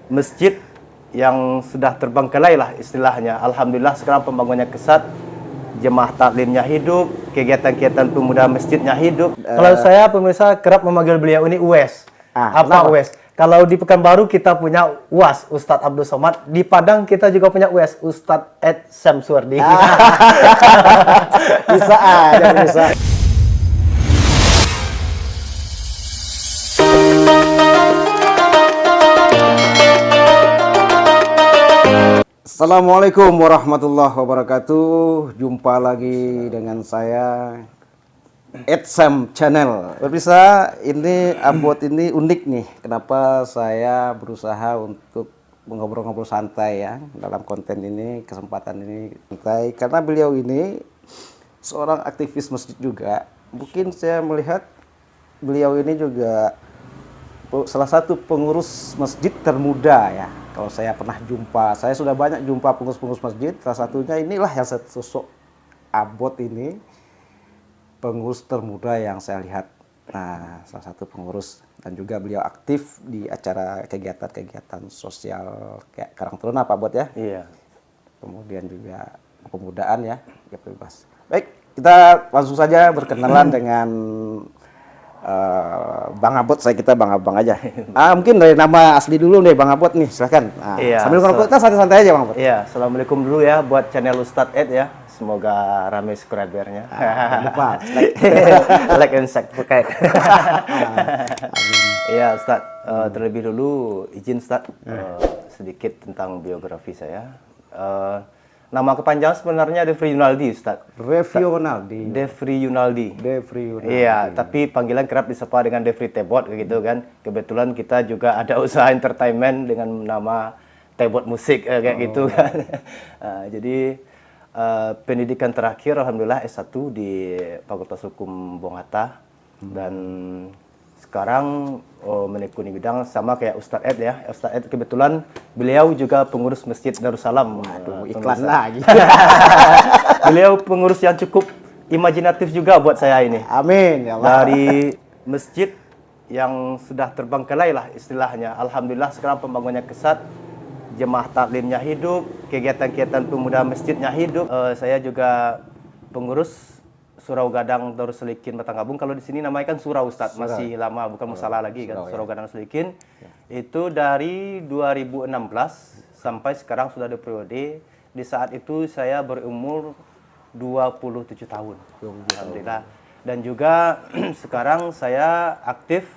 masjid yang sudah terbengkalai lah istilahnya. Alhamdulillah sekarang pembangunannya kesat, jemaah taklimnya hidup, kegiatan-kegiatan pemuda masjidnya hidup. Kalau saya pemirsa kerap memanggil beliau ini Uwes. Apa Uwes? Kalau di Pekanbaru kita punya UAS, Ustadz Abdul Somad. Di Padang kita juga punya UAS, Ustadz Ed Samsurdi. Bisa aja, bisa. Assalamualaikum warahmatullahi wabarakatuh. Jumpa lagi dengan saya Edsam Channel. Pemirsa, ini Abot ini unik nih. Kenapa saya berusaha untuk ngobrol-ngobrol santai ya dalam konten ini, kesempatan ini santai, karena beliau ini seorang aktivis masjid juga. Mungkin saya melihat beliau ini juga salah satu pengurus masjid termuda ya. Kalau saya pernah jumpa, saya sudah banyak jumpa pengurus-pengurus masjid. Salah satunya inilah yang sosok Abot ini, pengurus termuda yang saya lihat. Nah, salah satu pengurus, dan juga beliau aktif di acara kegiatan-kegiatan sosial kayak Karang Taruna, Pak Abot ya. Iya. Kemudian juga kepemudaan ya, ya bebas. Baik, kita langsung saja berkenalan dengan Bang Abot. Kita Bang Abang aja. Mungkin dari nama asli dulu nih Bang Abot nih, silakan. Iya, sambil ngerokok kita santai-santai aja Bang Abot. Iya, assalamualaikum dulu ya buat channel Ustadz Ed ya. Semoga ramai subscribernya. Lupa. Like and subscribe. Iya Ustadz, terlebih dulu izin Ustadz sedikit tentang biografi saya. Nama kepanjangan sebenarnya Devri Yunaldi, Ustaz. Devri Yunaldi. Devri Yunaldi. Devri Yunaldi. Iya, tapi panggilan kerap disapa dengan Devri Tebot gitu kan. Kebetulan kita juga ada usaha entertainment dengan nama Tebot Musik kayak gitu kan. Jadi pendidikan terakhir alhamdulillah S1 di Fakultas Hukum Bung Hatta, dan sekarang menekuni bidang sama kayak Ustadz Ed ya. Ustadz Ed kebetulan beliau juga pengurus Masjid Darussalam. Waduh, iklan lagi. Beliau pengurus yang cukup imajinatif juga buat saya ini. Amin ya Allah. Dari masjid yang sudah terbengkalai lah istilahnya. Alhamdulillah sekarang pembangunannya kesat, jemaah taklimnya hidup, kegiatan-kegiatan pemuda masjidnya hidup. Saya juga pengurus Surau Gadang Darus Selikin Batanggabung. Kalau di sini namanya kan surau Ustadz, masih lama, bukan musalah lagi kan. Surau Gadang Selikin itu dari 2016 sampai sekarang sudah ada periode. Di saat itu saya berumur 27 tahun. Alhamdulillah. Dan juga sekarang saya aktif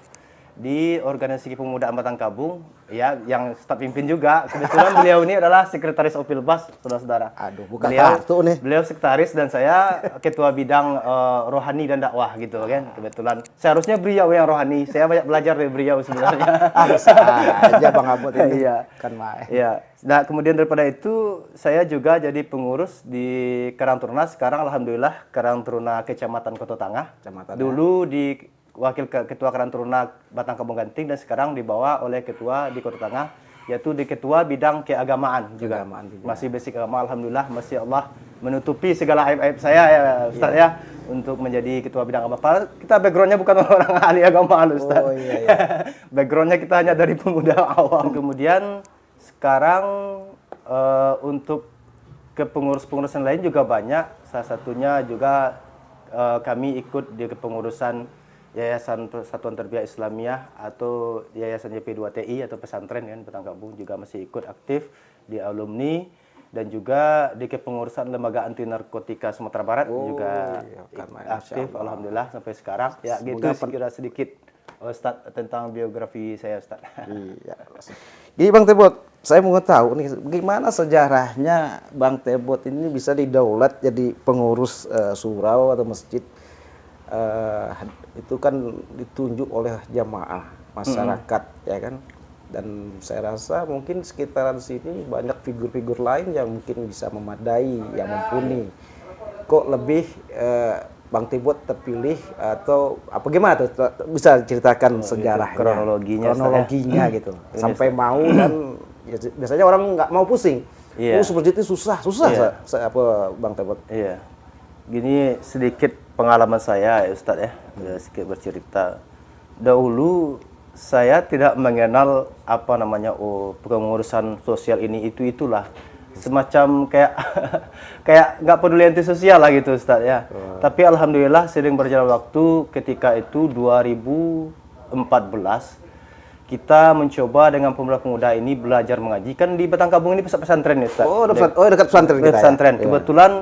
di organisasi pemudaan Batanggabung ya, yang Ustadz pimpin juga. Kebetulan beliau ini adalah sekretaris Opilbas, saudara-saudara. Aduh, bukan kartu nih. Beliau sekretaris dan saya ketua bidang rohani dan dakwah gitu kan. Kebetulan seharusnya beliau yang rohani. Saya banyak belajar dari beliau sebenarnya. Aja Bang Abot ini. Iya. Kan main. Iya. Nah, kemudian daripada itu saya juga jadi pengurus di Karang Taruna. Sekarang alhamdulillah Karang Taruna Kecamatan Kota Tangah. Dulu di Wakil Ketua Karang Taruna Batanggabung Ganting, dan sekarang dibawa oleh ketua di Kota Tangah, yaitu di ketua bidang keagamaan juga. Masih basic agama, alhamdulillah masih Allah menutupi segala aib-aib saya ya Ustaz ya, untuk menjadi ketua bidang agama. Kita backgroundnya bukan orang ahli agama Ustaz. Oh, iya. Backgroundnya kita hanya dari pemuda awam. Kemudian sekarang untuk kepengurusan lain juga banyak. Salah satunya juga kami ikut di kepengurusan Yayasan Persatuan Tarbiyah Islamiyah atau Yayasan YP2TI atau pesantren kan Batanggabung, juga masih ikut aktif di alumni, dan juga di kepengurusan Lembaga Anti Narkotika Sumatera Barat juga aktif alhamdulillah sampai sekarang. Ya gitu sekira sedikit Ustadz tentang biografi saya Ustadz. Iya. Jadi Bang Tebot, saya mau tahu nih gimana sejarahnya Bang Tebot ini bisa didaulat jadi pengurus surau atau masjid. Itu kan ditunjuk oleh jamaah masyarakat ya kan, dan saya rasa mungkin sekitaran sini banyak figur-figur lain yang mungkin bisa memadai, yang mumpuni. Kok lebih Bang Tebot terpilih atau apa, gimana tuh? Bisa ceritakan sejarahnya, kronologinya gitu sampai mau, dan ya, biasanya orang nggak mau pusing. Seperti itu susah apa Bang Tebot? Iya. Gini sedikit pengalaman saya ya Ustadz ya, sedikit bercerita. Dahulu saya tidak mengenal apa namanya pengurusan sosial ini itulah semacam kayak kayak nggak peduli anti sosial lah gitu Ustaz ya. Tapi alhamdulillah sering berjalan waktu ketika itu 2014 kita mencoba dengan pemuda-pemuda ini belajar mengaji. Kan di Batangkabung ini pusat pesantren ya Ustaz. Dekat pesantren kita. Pesantren. Ya? Kebetulan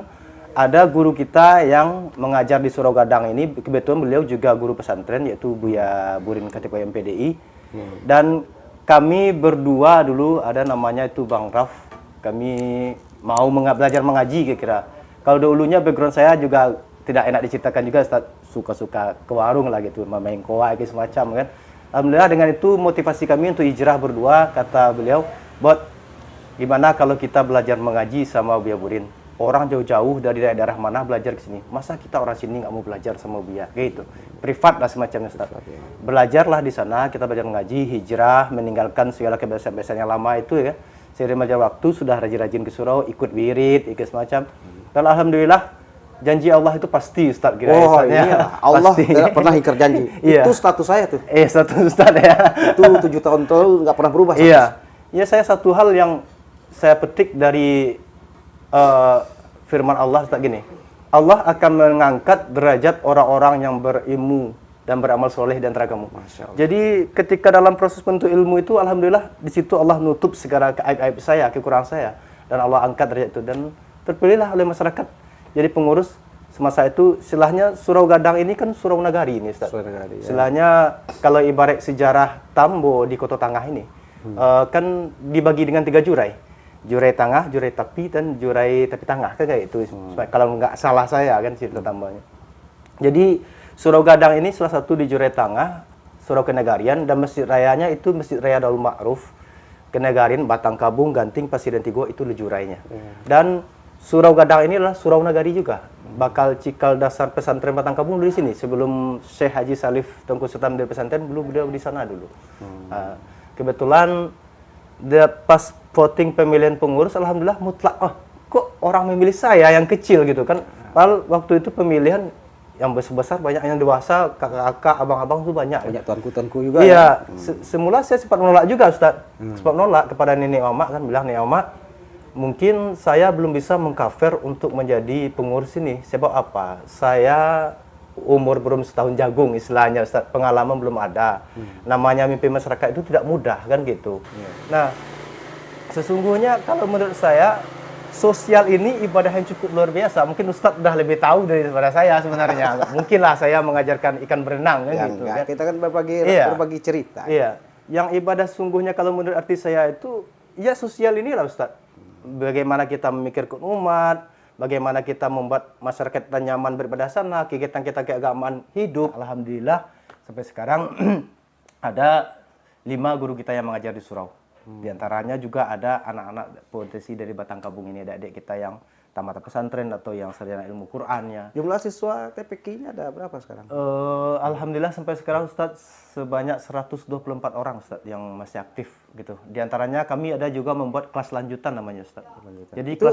ada guru kita yang mengajar di Surau Gadang ini. Kebetulan beliau juga guru pesantren yaitu Buya Burin Khatib MPDI. Dan kami berdua dulu ada namanya itu Bang Raf. Kami mau belajar mengaji kira-kira. Kalau dulunya background saya juga tidak enak diceritakan juga Ustaz. Suka-suka ke warung lah gitu, main koa gitu semacam kan. Alhamdulillah dengan itu motivasi kami untuk hijrah berdua, kata beliau, "Bot, gimana kalau kita belajar mengaji sama Buya Burin? Orang jauh-jauh dari daerah mana belajar ke sini. Masa kita orang sini nggak mau belajar sama Buya?" Gitu. Privat lah semacamnya Ustaz. Belajarlah di sana, kita belajar mengaji, hijrah, meninggalkan segala kebiasaan-kebiasaan yang lama itu ya. Seiring berjalan waktu sudah rajin-rajin ke surau, ikut wirid, ikut semacam. Dan alhamdulillah janji Allah itu pasti Ustaz kira. Iya. Allah tidak pernah ingkar janji. Iya. Itu status saya tuh. Status Ustaz ya. Itu 7 tahun lalu nggak pernah berubah. Iya. Ya saya satu hal yang saya petik dari firman Allah Ustaz gini. Allah akan mengangkat derajat orang-orang yang berilmu dan beramal soleh dan teragamu. Jadi ketika dalam proses menuntut ilmu itu alhamdulillah di situ Allah nutup segala aib-aib saya, kekurangan saya dan Allah angkat derajat itu dan terpilihlah oleh masyarakat jadi pengurus semasa itu. Istilahnya Surau Gadang ini kan surau nagari ini Ustaz. Istilahnya kalau ibarat sejarah Tambo di Kota Tangah ini kan dibagi dengan 3 jurai. Jurai tengah, jurai tepi, dan jurai tepi tengah kan kayak itu. Kalau nggak salah saya kan cerita tambahnya. Jadi Surau Gadang ini salah satu di jurai tengah, surau kenegarian, dan masjid rayanya itu Masjid Raya Darul Ma'ruf, Kenegarian, Batangkabung, Ganting, Pasir dan Tigo itu jurainya. Dan Surau Gadang ini adalah surau nagari juga. Bakal cikal dasar pesantren Batangkabung di sini. Sebelum Syekh Haji Salif Tengku Sultan dari pesantren, belum beliau di sana dulu. Kebetulan pas voting pemilihan pengurus, alhamdulillah mutlak. Kok orang memilih saya yang kecil gitu kan? Padahal waktu itu pemilihan yang besar-besar banyak, yang dewasa, kakak-kakak, abang-abang itu banyak. Banyak tuanku-tuanku juga. Iya. Semula saya sempat menolak juga Ustaz. Sempat menolak kepada Nenek Mama kan, bilang Nenek Mama, mungkin saya belum bisa mengcover untuk menjadi pengurus ini. Sebab apa? Saya umur belum setahun jagung istilahnya Ustaz. Pengalaman belum ada. Namanya mimpi masyarakat itu tidak mudah kan gitu. Nah, sesungguhnya kalau menurut saya sosial ini ibadah yang cukup luar biasa. Mungkin Ustadz udah lebih tahu daripada saya sebenarnya. Mungkin lah saya mengajarkan ikan berenang kan gitu. Kan? Kita kan berbagi cerita. Iya. Yang ibadah sungguhnya kalau menurut arti saya itu ya sosial inilah Ustadz. Bagaimana kita memikirkan umat, bagaimana kita membuat masyarakat kita nyaman beribadah sana, kegiatan kita keagamaan hidup. Alhamdulillah sampai sekarang ada 5 guru kita yang mengajar di surau. Di antaranya juga ada anak-anak potensi dari Batangkabung ini, adik-adik kita yang tamat pesantren atau yang sarjana ilmu Qur'annya. Jumlah siswa TPQ-nya ada berapa sekarang? Alhamdulillah sampai sekarang Ustadz sebanyak 124 orang Ustadz yang masih aktif gitu. Di antaranya kami ada juga membuat kelas lanjutan namanya Ustadz. Jadi itu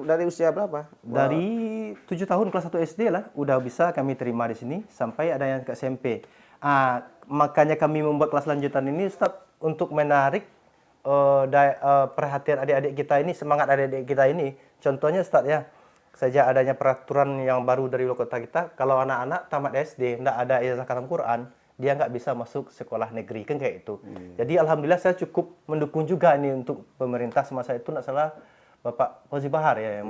dari usia berapa? Dari 7 tahun kelas 1 SD lah udah bisa kami terima di sini sampai ada yang ke SMP. Makanya kami membuat kelas lanjutan ini Ustadz untuk menarik perhatian adik-adik kita ini, semangat adik-adik kita ini. Contohnya Ustadz ya, sejak adanya peraturan yang baru dari wali kota kita, kalau anak-anak tamat SD tidak ada ijazah khatam Quran, dia nggak bisa masuk sekolah negeri kan kayak itu. Jadi alhamdulillah saya cukup mendukung juga ini untuk pemerintah semasa itu, nggak salah Bapak Fauzi Bahar ya yang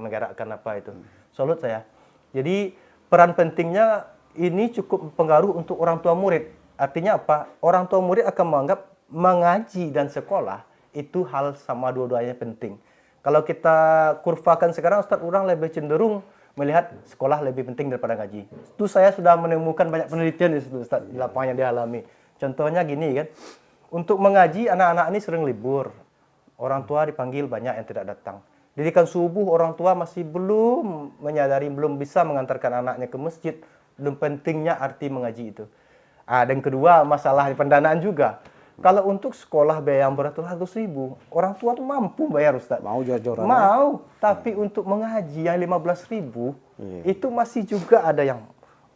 menggerakkan apa itu. Salut saya. Jadi peran pentingnya ini cukup mempengaruhi untuk orang tua murid. Artinya apa? Orang tua murid akan menganggap mengaji dan sekolah itu hal sama, dua-duanya penting. Kalau kita kurvakan sekarang Ustadz, orang lebih cenderung melihat sekolah lebih penting daripada ngaji. Itu saya sudah menemukan banyak penelitian di situ Ustadz, di lapangan yang dialami. Contohnya gini kan, untuk mengaji anak-anak ini sering libur. Orang tua dipanggil banyak yang tidak datang. Didikan subuh orang tua masih belum menyadari, belum bisa mengantarkan anaknya ke masjid. Belum pentingnya arti mengaji itu. Dan kedua masalah pendanaan juga. Kalau untuk sekolah biaya yang beratus-ratus ribu, orang tua tuh mampu bayar Ustaz. Mau jor-joran. Mau, tapi untuk mengaji yang 15.000, itu masih juga ada yang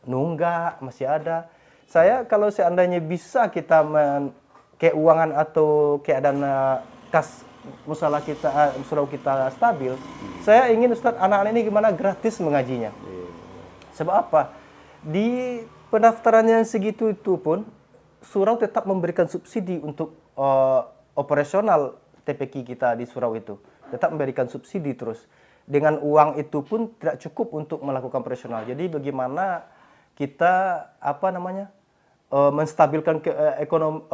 nunggak, masih ada. Saya kalau seandainya bisa kita keuangan atau keadaan kas musalah kita, surau kita stabil, saya ingin Ustadz anak-anak ini gimana gratis mengajinya. Sebab apa? Di pendaftaran yang segitu itu pun surau tetap memberikan subsidi untuk operasional TPQ kita di surau itu. Tetap memberikan subsidi terus. Dengan uang itu pun tidak cukup untuk melakukan operasional. Jadi bagaimana kita menstabilkan ekonomi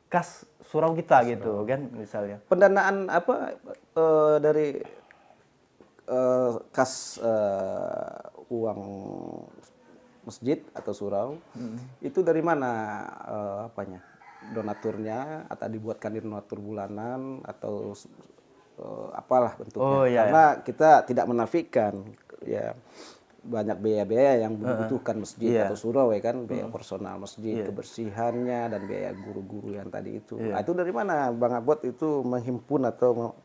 kas surau kita gitu kan misalnya. Pendanaan apa dari kas uang masjid atau surau itu dari mana donaturnya atau dibuatkan di donatur bulanan atau apalah bentuknya. Karena kita tidak menafikan ya banyak biaya-biaya yang dibutuhkan masjid atau surau ya kan, biaya personal masjid, kebersihannya dan biaya guru-guru yang tadi itu. Nah, itu dari mana Bang Abot itu menghimpun atau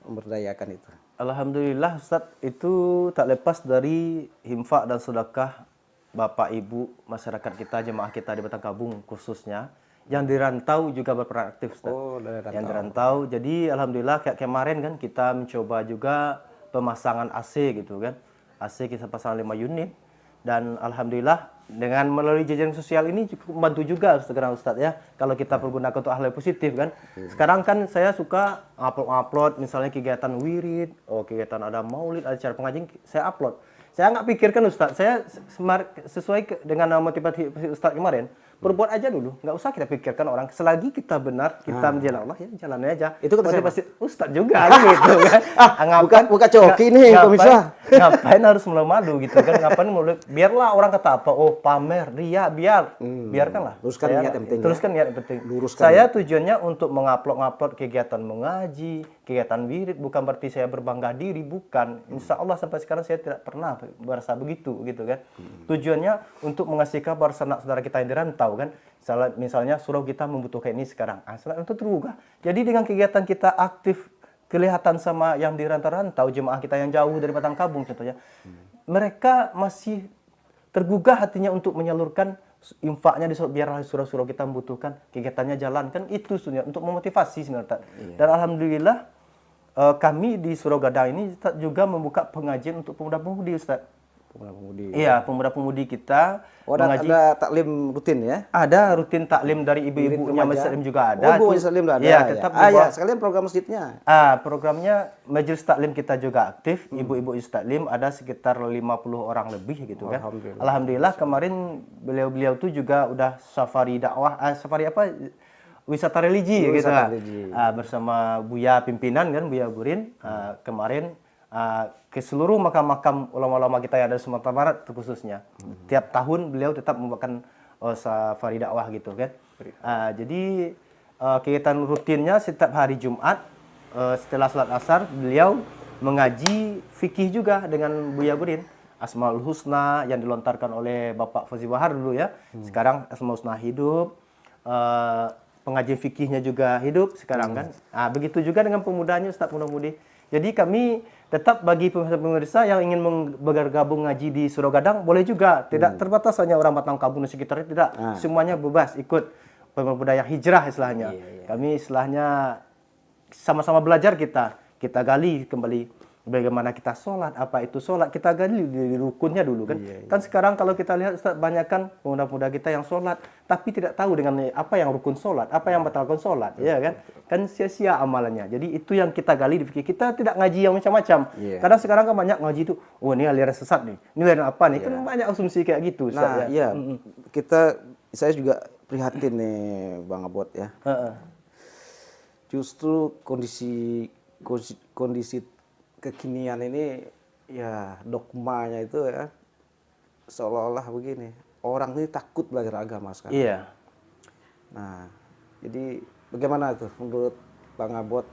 memberdayakan itu? Alhamdulillah Ustadz, itu tak lepas dari infak dan sedekah Bapak Ibu masyarakat kita, jemaah kita di Batang Kabung khususnya. Yang di rantau juga berperan aktif Ustadz. Yang di rantau, jadi alhamdulillah kayak kemarin kan kita mencoba juga pemasangan AC gitu kan. AC kita pasang 5 unit dan alhamdulillah dengan melalui jajaran sosial ini cukup membantu juga sekarang Ustadz ya, kalau kita pergunakan untuk hal yang positif kan. Sekarang kan saya suka upload misalnya kegiatan wirid, kegiatan ada maulid, ada acara pengajian, saya upload. Saya nggak pikirkan Ustadz, saya sesuai dengan motivasi Ustadz kemarin, berbuat aja dulu, nggak usah kita pikirkan orang. Selagi kita benar, kita menjalan Allah ya jalannya aja. Itu kata pasti Ustadz juga gitu kan. buka coki nih pemirsa. Ngapain harus malu-malu gitu kan? Ngapain malu? Biarlah orang kata apa, pamer, ria, biarkanlah. Teruskan niat yang penting. Teruskan niat yang penting. Saya tujuannya untuk mengupload kegiatan mengaji, kegiatan wirid, bukan berarti saya berbangga diri, bukan. Insya Allah sampai sekarang saya tidak pernah merasa begitu gitu kan. Tujuannya untuk mengasih kabar saudara kita yang dirantau kan. Misalnya surau kita membutuhkan ini sekarang. Itu terbuka. Jadi dengan kegiatan kita aktif, kelihatan sama yang di rantau-rantau, jemaah kita yang jauh dari Batang Kabung contohnya, mereka masih tergugah hatinya untuk menyalurkan infaknya biarlah surau-surau kita membutuhkan, kegiatannya jalan kan, itu sebenarnya untuk memotivasi sebenarnya. Dan alhamdulillah kami di Surau Gadang ini juga membuka pengajian untuk pemuda-pemudi Ustaz. Pemuda-pemudi. Iya, pemuda-pemudi kita mengaji. Ada taklim rutin ya? Ada rutin taklim dari ibu-ibunya Majelis Taklim juga ada. Majelis Taklim ada. Iya, tetap sekalian program masjidnya. Programnya Majelis Taklim kita juga aktif. Ibu-ibu Taklim ada sekitar 50 orang lebih gitu kan. Alhamdulillah kemarin beliau-beliau tuh juga udah safari dakwah, wisata religi gitu kan. Bersama Buya pimpinan kan, Buya Burin kemarin ke seluruh makam-makam ulama-ulama kita yang ada di Sumatera Barat khususnya. Tiap tahun beliau tetap membuatkan safari dakwah gitu kan. Jadi kegiatan rutinnya setiap hari Jumat setelah salat asar beliau mengaji fikih juga dengan Buya Burin. Asmaul Husna yang dilontarkan oleh Bapak Fauzi Bahar dulu ya. Sekarang Asmaul Husna hidup. Pengajian fikihnya juga hidup sekarang kan. Begitu juga dengan pemudanya Ustaz Muda-Mudi. Jadi kami tetap bagi pemirsa yang ingin bergabung ngaji di Surau Gadang boleh juga, tidak terbatas hanya orang Batang Kabung dan sekitarnya, tidak. Semuanya bebas ikut budaya hijrah istilahnya. Kami istilahnya sama-sama belajar, kita gali kembali bagaimana kita sholat, apa itu sholat, kita gali di rukunnya dulu kan. Kan sekarang kalau kita lihat Ustaz, banyak kan pemuda-pemuda kita yang sholat tapi tidak tahu dengan apa yang rukun sholat, apa yang batalkan sholat, ya kan? Kan sia-sia amalannya. Jadi itu yang kita gali di fikih. Kita tidak ngaji yang macam-macam. Karena sekarang kan banyak ngaji itu, ini aliran sesat nih, ini aliran apa nih, kan banyak asumsi kayak gitu Ustaz. Saya juga prihatin nih Bang Abot ya. Justru kondisi kekinian ini ya dogmanya itu ya seolah-olah begini, orang ini takut belajar agama sekarang. Iya. Nah, jadi bagaimana tuh menurut Bang Abot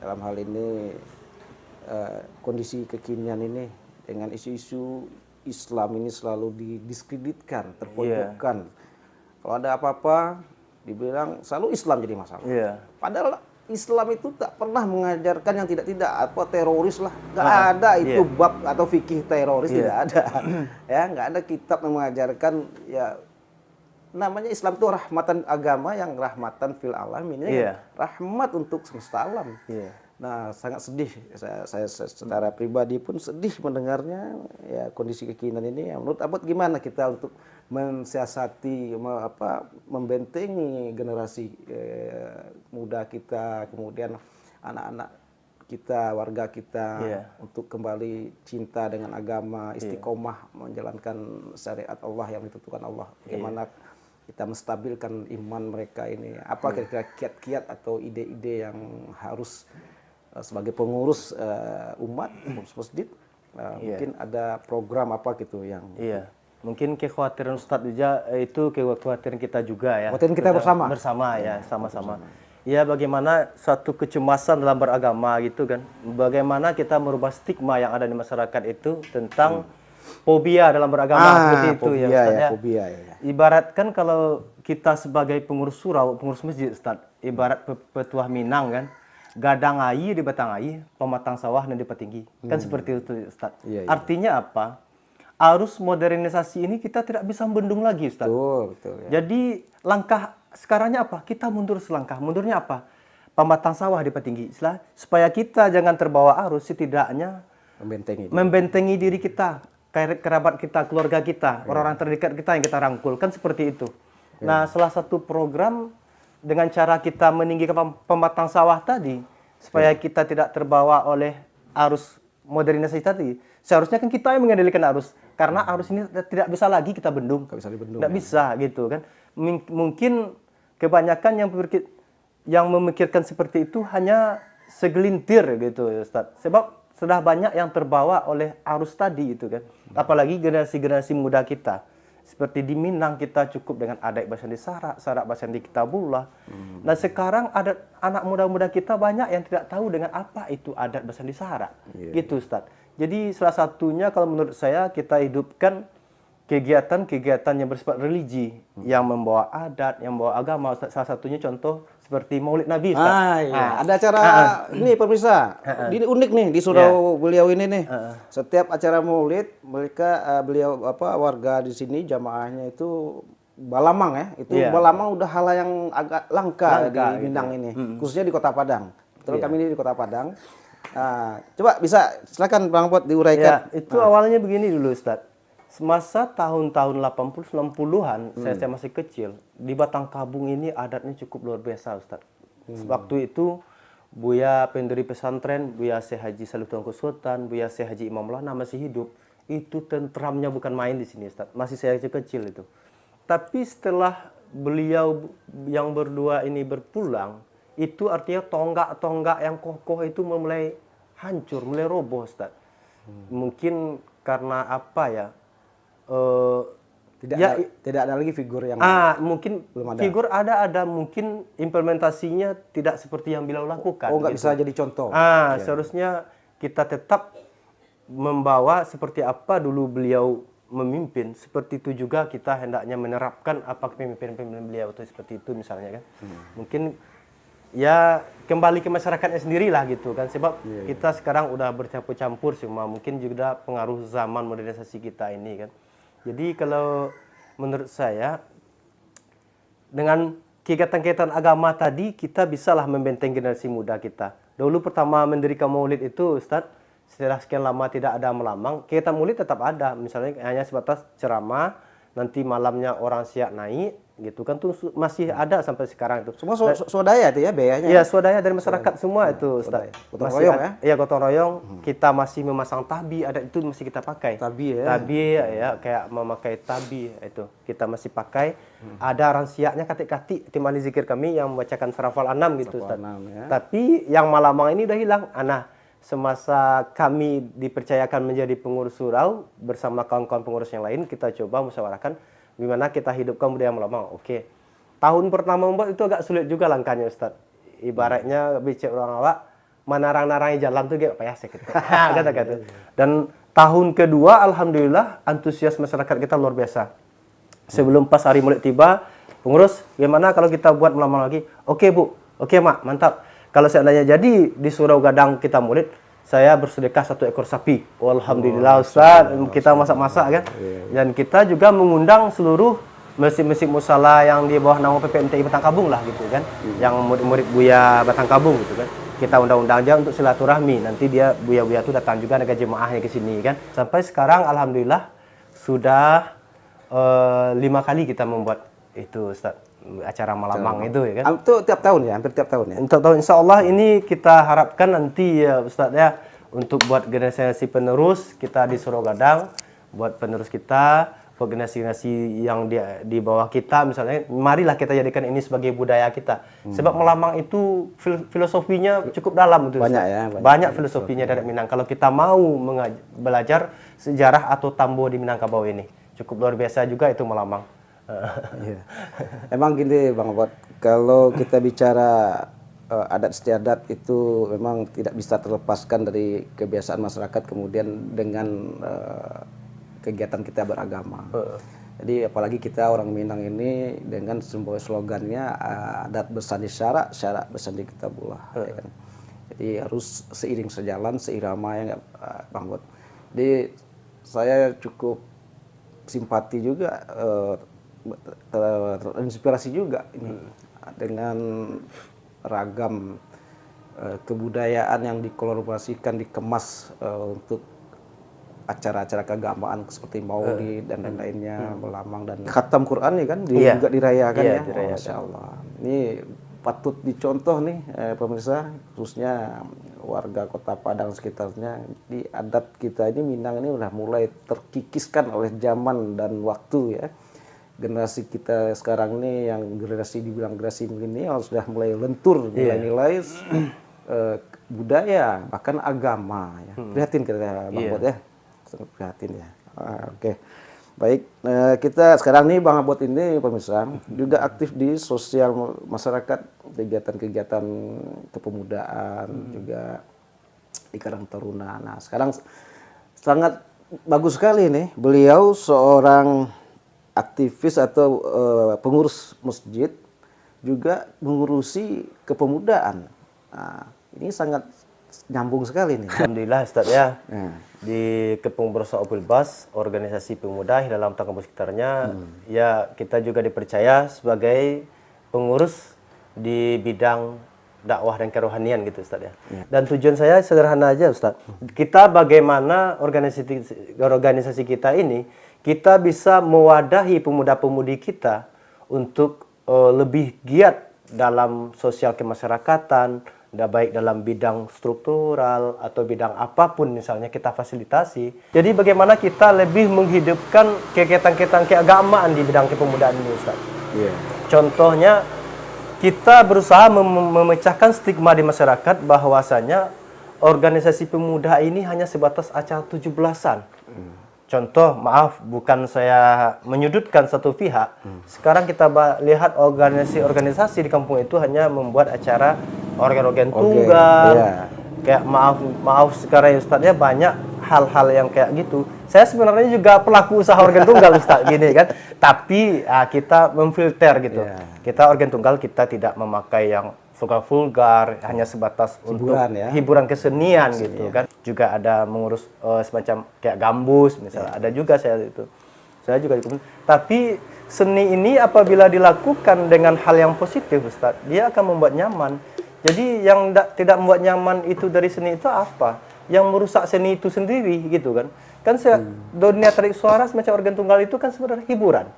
dalam hal ini kondisi kekinian ini dengan isu-isu Islam ini selalu didiskreditkan, terpojokkan. Kalau ada apa-apa dibilang selalu Islam jadi masalah. Padahal Islam itu tak pernah mengajarkan yang tidak-tidak, apa teroris lah, nggak ada itu bab atau fikih teroris, tidak ada. Ya, nggak ada kitab yang mengajarkan ya namanya Islam itu rahmatan agama yang rahmatan fil alamin, ya kan? Rahmat untuk semesta alam. Nah, sangat sedih. Saya secara pribadi pun sedih mendengarnya ya kondisi kekinian ini. Ya, menurut Abot gimana kita untuk mensiasati, membentengi generasi muda kita, kemudian anak-anak kita, warga kita untuk kembali cinta dengan agama, istiqomah menjalankan syariat Allah yang ditentukan Allah. Bagaimana kita menstabilkan iman mereka ini? Apa kira-kira kiat-kiat atau ide-ide yang harus sebagai pengurus umat, pengurus masjid, mungkin ada program apa gitu yang... Mungkin kekhawatiran Ustadz juga itu kekhawatiran kita juga ya. Kekhawatiran kita bersama? Bersama ya, sama-sama. Ya bagaimana satu kecemasan dalam beragama gitu kan. Bagaimana kita merubah stigma yang ada di masyarakat itu tentang fobia dalam beragama seperti itu fobia, ya Ustadz ya. Fobia, Ibaratkan kalau kita sebagai pengurus surau, pengurus masjid Ustadz, ibarat petuah Minang kan, gadang air di batang air, pematang sawah dan di petinggi. Kan seperti itu Ustadz. Artinya apa? Arus modernisasi ini kita tidak bisa membendung lagi Ustadz. Betul, Jadi langkah sekarangnya apa? Kita mundur selangkah. Mundurnya apa? Pematang sawah di petinggi. Supaya kita jangan terbawa arus, setidaknya membentengi diri kita, kerabat kita, keluarga kita, orang-orang terdekat kita yang kita rangkul. Kan seperti itu. Nah, salah satu program dengan cara kita meninggikan pematang sawah tadi, supaya kita tidak terbawa oleh arus modernisasi tadi. Seharusnya kan kita yang mengendalikan arus. Karena arus ini tidak bisa lagi kita bendung. Tidak bisa gitu kan. Mungkin kebanyakan yang memikirkan seperti itu hanya segelintir gitu Ustadz. Sebab sudah banyak yang terbawa oleh arus tadi itu kan. Apalagi generasi-generasi muda kita. Seperti di Minang kita cukup dengan adat Basandi Sarak, Sarak Basandi Kitabullah. Nah sekarang ada anak muda-muda kita banyak yang tidak tahu dengan apa itu adat Basandi Sarak. Gitu Ustadz. Jadi salah satunya kalau menurut saya kita hidupkan kegiatan-kegiatan yang bersifat religi, yang membawa adat, yang membawa agama. Salah satunya contoh seperti Maulid Nabi Ustaz. Ada acara ini pemirsa. Ini unik nih di surau beliau ini nih. Setiap acara Maulid mereka beliau warga di sini jamaahnya itu balamang ya. Itu balamang udah hal yang agak langka di Minang ini, khususnya di Kota Padang. Terus kami ini di Kota Padang. Coba bisa silakan Bang Pot diuraikan. Ya, itu awalnya begini dulu Ustadz. Semasa tahun-tahun 80-90-an, saya masih kecil, di Batang Kabung ini adatnya cukup luar biasa Ustadz. Waktu itu Buya pendiri pesantren, Buya Syekh Haji Salih Tuanku Sultan, Buya Syekh Haji Imam Lana masih hidup. Itu tentramnya bukan main di sini Ustadz. Masih saya kecil itu. Tapi setelah beliau yang berdua ini berpulang, itu artinya tonggak-tonggak yang kokoh itu mulai hancur, mulai roboh Ustaz. Mungkin karena apa ya? Tidak ada lagi figur yang mungkin belum ada. Figur ada mungkin implementasinya tidak seperti yang beliau lakukan. Nggak bisa jadi contoh. Seharusnya kita tetap membawa seperti apa dulu beliau memimpin, seperti itu juga kita hendaknya menerapkan apa pemimpin-pemimpin beliau itu seperti itu misalnya kan. Mungkin ya kembali ke masyarakatnya sendiri lah gitu kan, sebab kita sekarang udah bercampur-campur semua, mungkin juga pengaruh zaman modernisasi kita ini kan. Jadi kalau menurut saya dengan kegiatan-kegiatan agama tadi kita bisalah membenteng generasi muda kita. Dulu pertama mendirikan Maulid itu Ustadz, setelah sekian lama tidak ada melamang, kegiatan Maulid tetap ada, misalnya hanya sebatas ceramah, nanti malamnya orang siap naik gitu kan, tuh masih ada sampai sekarang itu. Semua swadaya itu ya biayanya. Iya, swadaya dari masyarakat semua itu Ustaz. Gotong royong ya? Iya, gotong royong. Kita masih memasang tabi, ada itu masih kita pakai. Tabi ya. Tabi ya, kayak memakai tabi itu. Kita masih pakai. Ada ransiaknya katik-katik tim ahli zikir kami yang membacakan Sarafal Anam gitu Ustaz. Ya. Tapi yang malamang ini udah hilang. Semasa kami dipercayakan menjadi pengurus surau bersama kawan-kawan pengurus yang lain, kita coba musyawarahkan gimana kita hidupkan budaya malamang. Oke. Tahun pertama membuat itu agak sulit juga langkahnya Ustaz. Ibaratnya bicara orang awak menarang-narangi jalan tuh kayak payah gitu. Kata-kata. Dan tahun kedua alhamdulillah antusias masyarakat kita luar biasa. Sebelum pas hari Maulid tiba, pengurus, gimana kalau kita buat malamang lagi? Oke, Bu. Oke, Mak. Mantap. Kalau seandainya jadi di Surau Gadang kita Maulid, saya bersedekah 1 ekor sapi. Alhamdulillah Ustaz, kita masak-masak kan. Dan kita juga mengundang seluruh masjid-masjid musala yang di bawah nama PPMTI Batang Kabung lah gitu kan, yang murid-murid Buya Batang Kabung gitu kan. Kita undang-undang aja untuk silaturahmi, nanti dia Buya-Buya itu datang juga dengan jemaahnya ke sini kan. Sampai sekarang alhamdulillah sudah 5 kali kita membuat itu Ustaz, acara Malamang itu ya kan. Itu tiap tahun ya, hampir tiap tahun ya. Untuk tahun insya Allah ini kita harapkan nanti ya Ustaz ya, untuk buat generasi penerus kita di Surogadang, buat penerus kita, buat generasi yang di bawah kita misalnya, marilah kita jadikan ini sebagai budaya kita. Sebab Melamang itu filosofinya cukup dalam itu. Banyak ya. Banyak filosofinya dari Minang. Kalau kita mau belajar sejarah atau Tambo di Minangkabau ini, cukup luar biasa juga itu Melamang. Iya. Emang gini Bang Abot, kalau kita bicara adat istiadat itu memang tidak bisa terlepaskan dari kebiasaan masyarakat kemudian dengan kegiatan kita beragama. Jadi apalagi kita orang Minang ini dengan sebuah slogannya adat bersandi syarak, syarak bersandi kitabullah. Ya kan? Jadi harus seiring sejalan, seirama ya Bang Abot. Jadi saya cukup simpati juga, terinspirasi juga ini dengan ragam kebudayaan yang dikolaborasikan, dikemas untuk acara-acara keagamaan seperti Maulid dan lain-lainnya, Melamang dan khatam Quran ya kan juga dirayakan ya. Dirayakan. Masya Allah. Ini patut dicontoh nih pemirsa, khususnya warga Kota Padang sekitarnya. Di adat kita ini Minang ini udah mulai terkikiskan oleh zaman dan waktu ya. Generasi kita sekarang ini yang dibilang generasi milenial sudah mulai lentur nilai-nilai budaya bahkan agama ya. Prihatin kita Bang Abot ya. Sangat prihatin ya. Oke. Baik, kita sekarang nih Bang Abot ini pemirsa juga aktif di sosial masyarakat, kegiatan-kegiatan kepemudaan juga di Karang Taruna. Nah, sekarang sangat bagus sekali nih beliau seorang aktivis atau pengurus masjid juga mengurusi kepemudaan. Nah, ini sangat nyambung sekali nih. Alhamdulillah Ustaz ya. Di Kepengurusan Opilbas, organisasi pemuda dalam kampung sekitarnya, ya kita juga dipercaya sebagai pengurus di bidang dakwah dan kerohanian gitu Ustaz ya. Dan tujuan saya sederhana aja Ustaz. Kita bagaimana organisasi kita ini, kita bisa mewadahi pemuda-pemudi kita untuk lebih giat dalam sosial kemasyarakatan, baik dalam bidang struktural atau bidang apapun misalnya kita fasilitasi. Jadi bagaimana kita lebih menghidupkan kegiatan-kegiatan keagamaan di bidang kepemudaan ini Ustaz. Contohnya kita berusaha memecahkan stigma di masyarakat bahwasanya organisasi pemuda ini hanya sebatas acara 17-an. Contoh, maaf, bukan saya menyudutkan satu pihak. Sekarang kita lihat organisasi-organisasi di kampung itu hanya membuat acara organ-organ tunggal. Kayak maaf sekarang ya Ustaz ya, banyak hal-hal yang kayak gitu. Saya sebenarnya juga pelaku usaha organ tunggal Ustaz gini kan. Tapi kita memfilter gitu. Kita organ tunggal kita tidak memakai yang vulgar, hanya sebatas hiburan, untuk hiburan kesenian gitu kan. Juga ada mengurus semacam kayak gambus misalnya. Ada juga saya itu. Saya juga ikut. Tapi seni ini apabila dilakukan dengan hal yang positif Ustaz, dia akan membuat nyaman. Jadi yang tidak membuat nyaman itu dari seni itu apa? Yang merusak seni itu sendiri gitu kan. Kan dunia tarik suara semacam organ tunggal itu kan sebenarnya hiburan.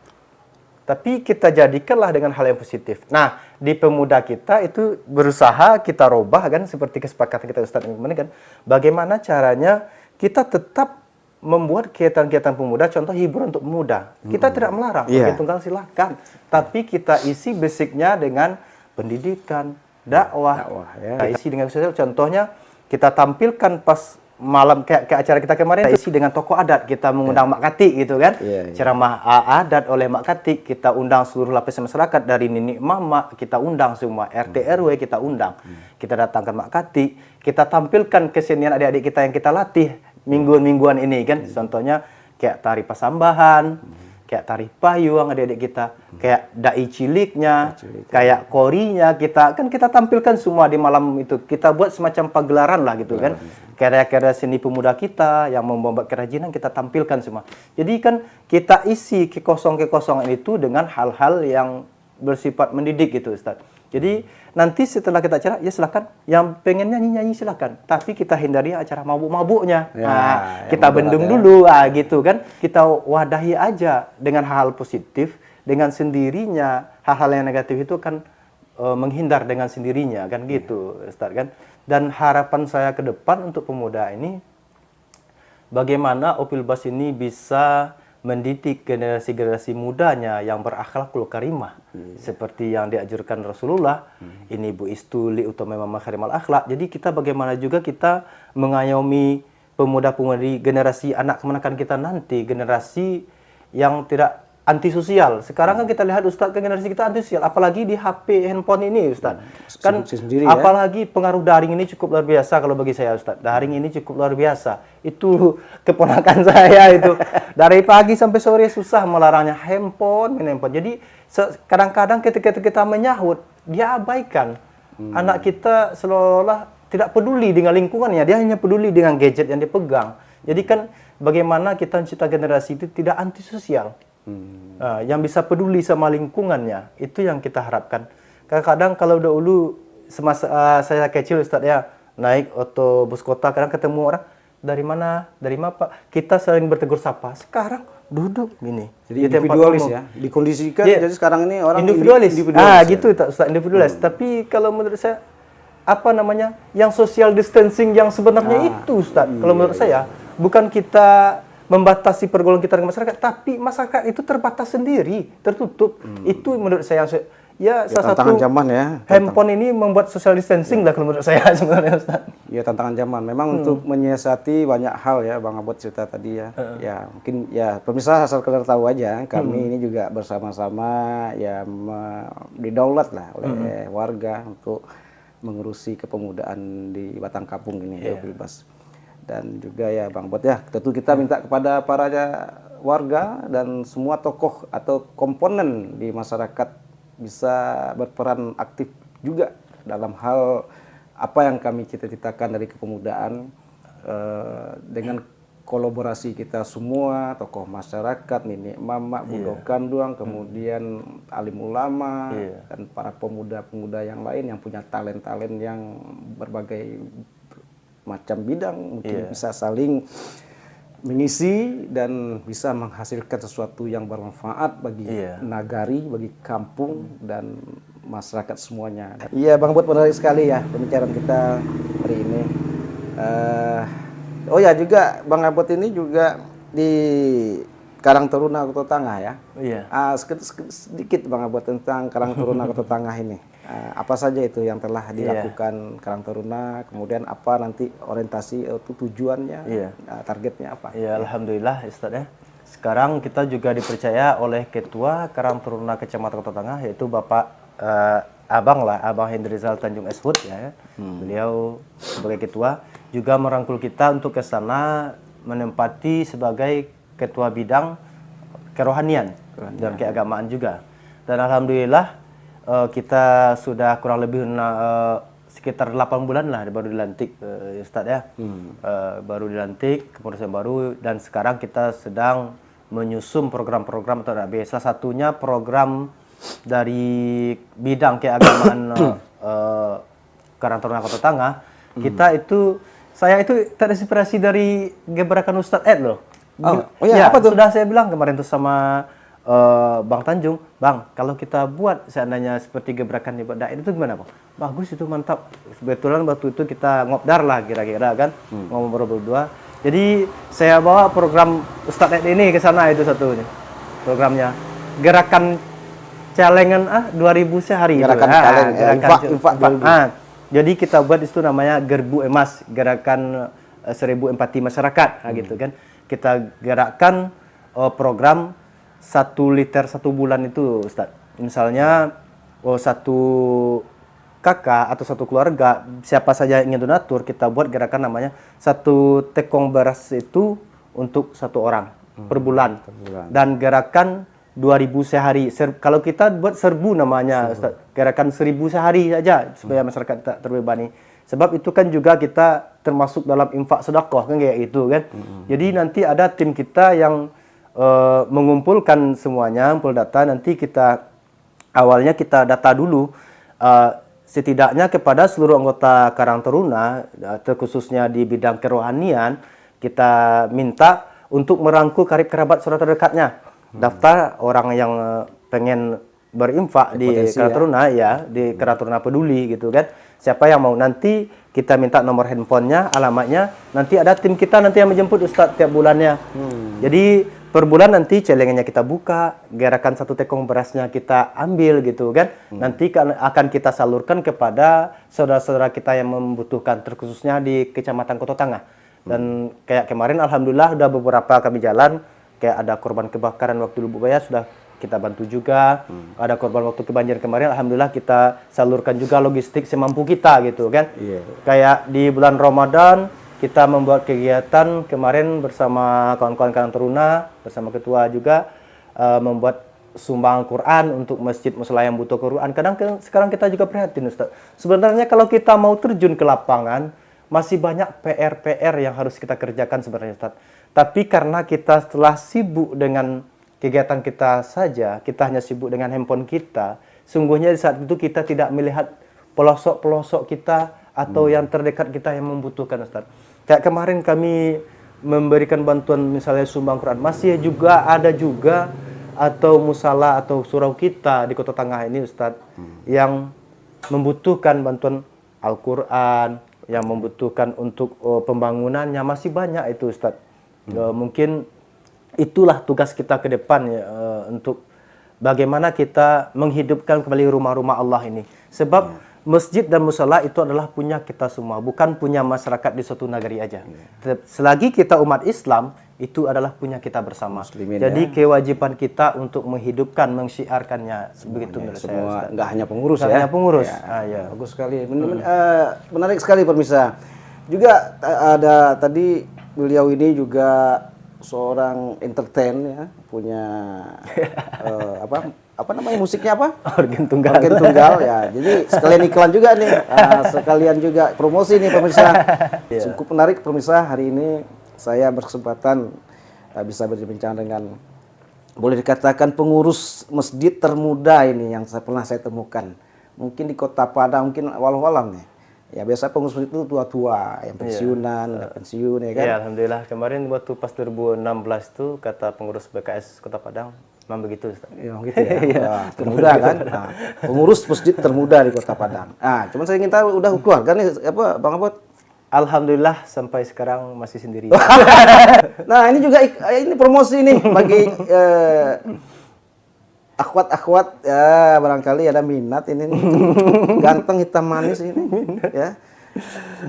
Tapi kita jadikanlah dengan hal yang positif. Nah, di pemuda kita itu berusaha kita robah kan, seperti kesepakatan kita Ustaz ini kan. Bagaimana caranya kita tetap membuat kegiatan-kegiatan pemuda, contoh hiburan untuk pemuda. Kita tidak melarang, organ tunggal silakan. Tapi kita isi basicnya dengan pendidikan, dakwah. Kita isi dengan sosial. Contohnya kita tampilkan pas malam kayak acara kita kemarin isi dengan tokoh adat, kita mengundang Mak Katik gitu kan, ceramah adat oleh Mak Katik, kita undang seluruh lapisan masyarakat dari nenek mama, kita undang semua RT RW, kita undang, kita datangkan Mak Katik, kita tampilkan kesenian adik-adik kita yang kita latih mingguan-mingguan ini kan, contohnya kayak tari pasambahan, kayak tari payung adik-adik kita, kayak dai ciliknya, kayak korinya kita tampilkan semua di malam itu. Kita buat semacam pagelaran lah gitu kan. Karya-karya seni pemuda kita yang membuat kerajinan kita tampilkan semua. Jadi kan kita isi kekosongan itu dengan hal-hal yang bersifat mendidik gitu Ustaz. Jadi nanti setelah kita acara, ya silakan. Yang pengen nyanyi silakan. Tapi kita hindari acara mabuk-mabuknya. Kita bendung dulu, gitu kan. Kita wadahi aja dengan hal-hal positif. Dengan sendirinya, hal-hal yang negatif itu kan menghindar dengan sendirinya, kan gitu, Ustaz kan. Dan harapan saya ke depan untuk pemuda ini, bagaimana Opilbas ini bisa mendidik generasi-generasi mudanya yang berakhlakul karimah seperti yang dianjurkan Rasulullah. Ini Bu Istu li utama makarimal akhlak. Jadi kita bagaimana juga kita mengayomi pemuda-pemudi generasi anak kemenakan kita nanti, generasi yang tidak antisosial. Sekarang kan kita lihat Ustaz, ke generasi kita antisosial, apalagi di HP handphone ini Ustaz. Kan apalagi pengaruh daring ini cukup luar biasa kalau bagi saya Ustaz. Daring ini cukup luar biasa. Itu keponakan saya itu dari pagi sampai sore susah melarangnya handphone. Jadi kadang-kadang ketika kita menyahut, dia abaikan. Anak kita seolah-olah tidak peduli dengan lingkungannya, dia hanya peduli dengan gadget yang dipegang. Jadi kan bagaimana kita mencipta generasi itu tidak antisosial. Yang bisa peduli sama lingkungannya, itu yang kita harapkan. Kadang-kadang kalau dahulu semasa saya kecil Ustaz ya, naik otobus kota, kadang ketemu orang, dari mana Pak, kita sering bertegur sapa. Sekarang duduk gini, jadi individualis ya, dikondisikan. Jadi sekarang ini orang individualis. Gitu Ustaz, individualis. Tapi kalau menurut saya, apa namanya, yang social distancing yang sebenarnya itu Ustaz, kalau menurut saya, bukan kita membatasi pergaulan kita dengan masyarakat, tapi masyarakat itu terbatas sendiri, tertutup. Itu menurut saya ya salah satu zaman ya. Handphone ini membuat social distancing lah kalau menurut saya sebenarnya Ustaz. Ya tantangan zaman. Memang untuk menyiasati banyak hal ya Bang Abot cerita tadi ya. Ya mungkin ya pemirsa asal kalian tahu aja, kami ini juga bersama-sama ya didaulat lah oleh warga untuk mengurusi kepemudaan di Batang Kapung ini, Opilbas. Dan juga ya Bang Bot ya, tentu kita minta kepada para warga dan semua tokoh atau komponen di masyarakat bisa berperan aktif juga dalam hal apa yang kami cita-citakan dari kepemudaan, dengan kolaborasi kita semua, tokoh masyarakat, nenek mama, budok kanduang, kemudian alim ulama, dan para pemuda-pemuda yang lain yang punya talent-talent yang berbagai macam bidang, mungkin bisa saling mengisi dan bisa menghasilkan sesuatu yang bermanfaat bagi nagari, bagi kampung dan masyarakat semuanya. Iya Bang Bot, menarik sekali ya pembicaraan kita hari ini. Oh ya juga Bang Abot ini juga di Karang Taruna Kota Tangah ya. Sedikit Bang Abot tentang Karang Taruna Kota Tangah ini. Apa saja itu yang telah dilakukan Karang Taruna, kemudian apa nanti orientasi itu tujuannya, targetnya apa? Ya alhamdulillah Ustaz ya. Sekarang kita juga dipercaya oleh Ketua Karang Taruna Kecamatan Kota Tangah, yaitu Bapak Abang Hendrizal Tanjung Eshud ya. Beliau sebagai ketua juga merangkul kita untuk ke sana menempati sebagai ketua bidang kerohanian dan keagamaan juga. Dan alhamdulillah kita sudah kurang lebih sekitar 8 bulan lah baru dilantik Ustaz ya. Baru dilantik, kemudian baru, dan sekarang kita sedang menyusun program-program atau salah satunya program dari bidang keagamaan Karang Taruna Kota Tangah. Kita itu, saya itu terinspirasi dari gebrakan Ustaz Ed loh. Apa tuh? Sudah saya bilang kemarin tuh sama Bang Tanjung, Bang, kalau kita buat seandainya seperti gebrakan di Daid itu gimana Bang? Bagus itu, mantap. Kebetulan waktu itu kita ngobdar lah kira-kira kan, ngomong berdua. Jadi saya bawa program Ustaz Ed ini ke sana, itu satunya programnya. Gerakan Calengan 2000 sehari. Gerakan infak. Jadi kita buat itu namanya Gerbu Emas, gerakan 1000 empati masyarakat, gitu kan. Kita gerakkan program 1 liter 1 bulan itu Ustaz. Misalnya satu kakak atau satu keluarga, siapa saja yang ingin donatur, kita buat gerakan namanya 1 tekong beras itu untuk 1 orang. per bulan. Dan gerakan 2.000 sehari. Kalau kita buat 1.000 namanya, Ustaz. Gerakan 1.000 sehari saja supaya masyarakat tak terbebani. Sebab itu kan juga kita termasuk dalam infak sedekah kan kayak gitu kan. Jadi nanti ada tim kita yang mengumpulkan semuanya, ngumpul data. Nanti kita awalnya kita data dulu setidaknya kepada seluruh anggota Karang Taruna, terkhususnya di bidang kerohanian, kita minta untuk merangkul karib kerabat saudara terdekatnya. Daftar orang yang pengen berinfak di Karang Taruna ya, di Karang Taruna Peduli gitu kan. Siapa yang mau, nanti kita minta nomor handphonenya, alamatnya, nanti ada tim kita nanti yang menjemput Ustadz tiap bulannya. Jadi per bulan nanti celengannya kita buka, gerakan 1 tekong berasnya kita ambil gitu kan. Nanti akan kita salurkan kepada saudara-saudara kita yang membutuhkan, terkhususnya di Kecamatan Kota Tangah. Dan kayak kemarin alhamdulillah udah beberapa kami jalan, kayak ada korban kebakaran waktu Lubuk Baya sudah kita bantu juga. Ada korban waktu kebanjiran kemarin alhamdulillah kita salurkan juga logistik semampu kita gitu kan. Kayak di bulan Ramadan kita membuat kegiatan kemarin bersama kawan-kawan Karang Taruna, bersama ketua juga membuat sumbang Quran untuk masjid musala yang butuh Quran. Sekarang kita juga prihatin Ustaz. Sebenarnya kalau kita mau terjun ke lapangan, masih banyak PR-PR yang harus kita kerjakan sebenarnya Ustaz. Tapi karena kita telah sibuk dengan kegiatan kita saja, kita hanya sibuk dengan handphone kita, sungguhnya di saat itu kita tidak melihat pelosok-pelosok kita atau yang terdekat kita yang membutuhkan Ustaz. Kayak kemarin kami memberikan bantuan misalnya sumbang Quran, masih juga ada juga atau musala atau surau kita di Kota Tangah ini Ustaz yang membutuhkan bantuan Al-Quran, yang membutuhkan untuk pembangunannya, masih banyak itu Ustaz. Mungkin itulah tugas kita ke depan ya, untuk bagaimana kita menghidupkan kembali rumah-rumah Allah ini. Sebab masjid dan musala itu adalah punya kita semua, bukan punya masyarakat di suatu negeri aja. Selagi kita umat Islam, itu adalah punya kita bersama. Muslimin, jadi kewajiban kita untuk menghidupkan, mensyiarkannya. Begitu menurut semua, saya. Nggak hanya pengurus nggak ya. hanya pengurus. Bagus sekali. Menarik sekali pemirsa. Juga ada tadi beliau ini juga seorang entertain ya, punya apa namanya musiknya apa? Organ tunggal. Organ tunggal ya. Jadi sekalian iklan juga nih, sekalian juga promosi nih pemirsa. Cukup menarik pemirsa, hari ini saya berkesempatan bisa berbincang dengan, boleh dikatakan pengurus masjid termuda ini yang pernah saya temukan. Mungkin di Kota Padang, mungkin walau-walam nih. Ya biasa pengurus itu tua-tua, yang pensiunan, pensiun ya kan. Ya alhamdulillah kemarin waktu pas 2016 itu kata pengurus BKS Kota Padang, memang begitu Ustaz. Ya gitu ya. Termuda kan. Nah, pengurus masjid termuda di Kota Padang. Nah, cuman saya ingin tahu udah keluarga nih apa Bang Abot? Alhamdulillah sampai sekarang masih sendiri. Nah, ini juga ini promosi nih bagi akhwat-akhwat ya, barangkali ada minat ini nih. Ganteng hitam manis ini ya.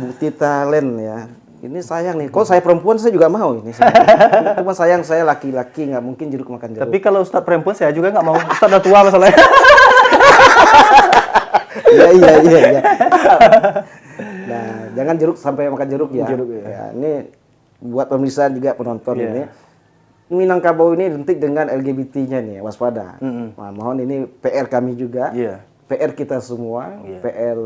Bukti talent ya. Ini sayang nih. Kalau saya perempuan saya juga mau ini. Cuma sayang saya laki-laki nggak mungkin jeruk makan jeruk. Tapi kalau Ustaz perempuan saya juga nggak mau. Ustaz udah tua masalahnya. Iya. Nah, jangan jeruk sampai makan jeruk ya. Ya, ini buat pemirsa juga penonton ini. Minangkabau ini identik dengan LGBT-nya nih, waspada. Nah, mohon ini PR kami juga, PR kita semua, PR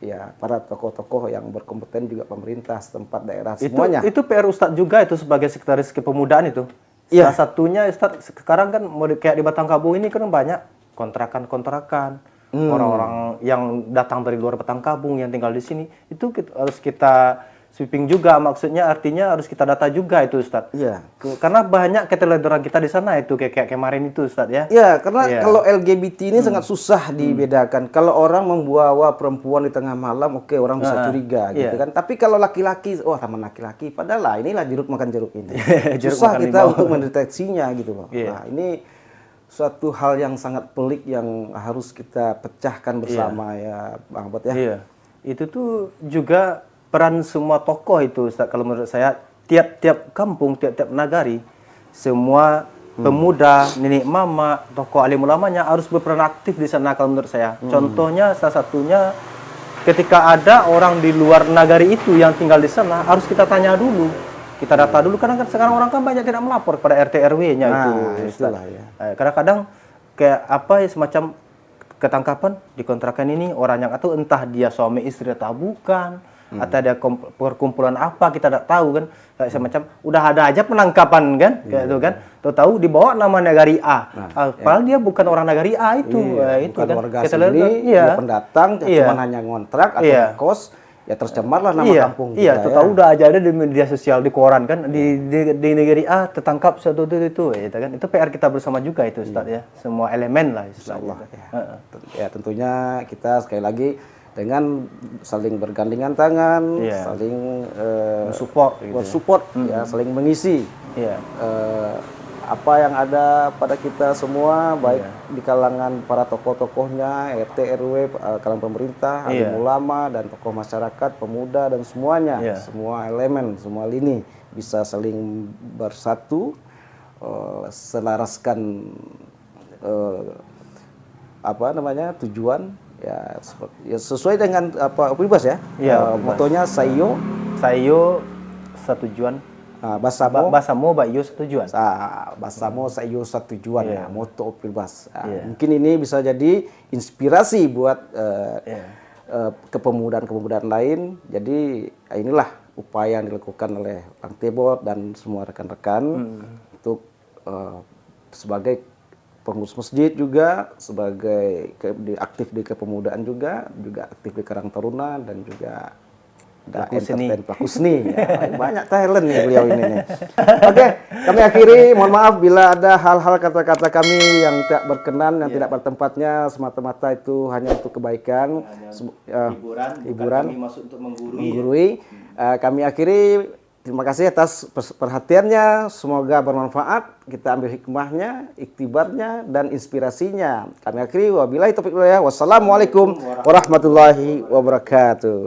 ya para tokoh-tokoh yang berkompeten juga pemerintah setempat daerah semuanya. Itu PR Ustadz juga itu sebagai sekretaris kepemudaan itu. Salah satunya Ustadz sekarang kan kayak di Batangkabau ini kan banyak kontrakan-kontrakan. Orang-orang yang datang dari luar Batangkabung yang tinggal di sini itu harus kita sweeping juga, maksudnya artinya harus kita data juga itu Ustadz. Iya. Karena banyak keteledoran kita di sana itu kayak kemarin itu Ustadz ya. Iya, karena kalau LGBT ini sangat susah dibedakan. Kalau orang membawa perempuan di tengah malam, oke, orang bisa curiga gitu kan. Tapi kalau laki-laki, wah teman laki-laki, padahal lah inilah jeruk makan jeruk ini. Susah kita untuk mendeteksinya gitu loh. Nah, ini suatu hal yang sangat pelik yang harus kita pecahkan bersama ya Bang Abot ya. Iya. Itu tuh juga peran semua tokoh itu Ustaz, kalau menurut saya tiap-tiap kampung, tiap-tiap nagari, semua pemuda, nenek mama, tokoh alim ulamanya harus berperan aktif di sana kalau menurut saya. Contohnya salah satunya ketika ada orang di luar nagari itu yang tinggal di sana, harus kita tanya dulu kita data dulu, karena kan sekarang orang kan banyak tidak melapor pada RT RW-nya itu. Itulah ya. Kadang-kadang kayak apa ya, semacam ketangkapan di kontrakan ini orang yang, atau entah dia suami istri atau bukan, atau ada perkumpulan apa kita tidak tahu kan, kayak semacam udah ada aja penangkapan kan, kayak itu kan, tahu dibawa nama negari A, padahal dia bukan orang negari A itu, itu bukan kan warga kita sini, lihat, dia pendatang, cuma hanya ngontrak atau kos, ya tercemarlah nama kampung iya, kita, tahu udah aja ada di media sosial, di koran kan, di negeri A tertangkap satu itu kan, itu PR kita bersama juga itu Ustaz ya, semua elemen lah Insyaallah ya. Tentunya kita sekali lagi dengan saling bergandengan tangan, saling support, ya, saling mengisi apa yang ada pada kita semua, baik di kalangan para tokoh-tokohnya, RT RW, kalangan pemerintah, alim ulama, dan tokoh masyarakat, pemuda, dan semuanya, semua elemen, semua lini bisa saling bersatu, selaraskan tujuan, ya sesuai dengan apa Pilbas ya, motonya Sayo satujuan, Basamo Bayo satujuan, Basamo Sayo satujuan, ya, moto Pilbas. Mungkin ini bisa jadi inspirasi buat kepemudaan lain. Jadi inilah upaya yang dilakukan oleh Bang Tebot dan semua rekan-rekan untuk sebagai pengurus masjid juga, sebagai aktif di kepemudaan juga aktif di Karang Taruna, dan juga pelaku seni. Ya, banyak talent nih beliau ini nih. Oke, kami akhiri. Mohon maaf bila ada hal-hal kata-kata kami yang tidak berkenan, yang tidak bertempatnya, semata-mata itu hanya untuk kebaikan, hiburan, kami maksud untuk menggurui. Kami akhiri. Terima kasih atas perhatiannya, semoga bermanfaat, kita ambil hikmahnya, iktibarnya, dan inspirasinya. Kami akhiri, wabillahi taufiq wal hidayah. Wassalamualaikum warahmatullahi wabarakatuh.